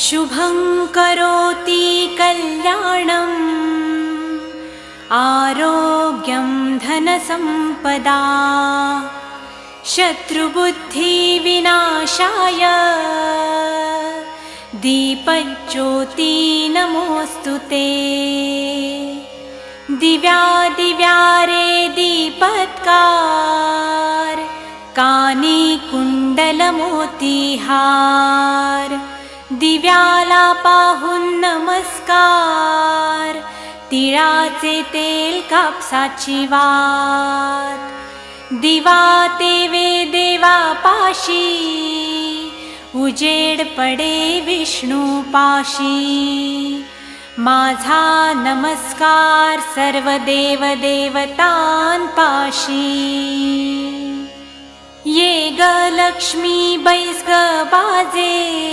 शुभं करोति कल्याणम् आरोग्यं धनसम्पदा शत्रुबुद्धिविनाशाय दीपज्योति नमोऽस्तुते। दिव्यादिव्यारे दीपत्कार कानी कुंडलमोतीहार दिव्याला पाहून नमस्कार तिळाचे तेल कापसाची वात दिवा तेवे देवा पाशी उजेड पडे विष्णू पाशी माझा नमस्कार सर्व देव देवतांपाशी ये ग लक्ष्मी बैस ग बाजे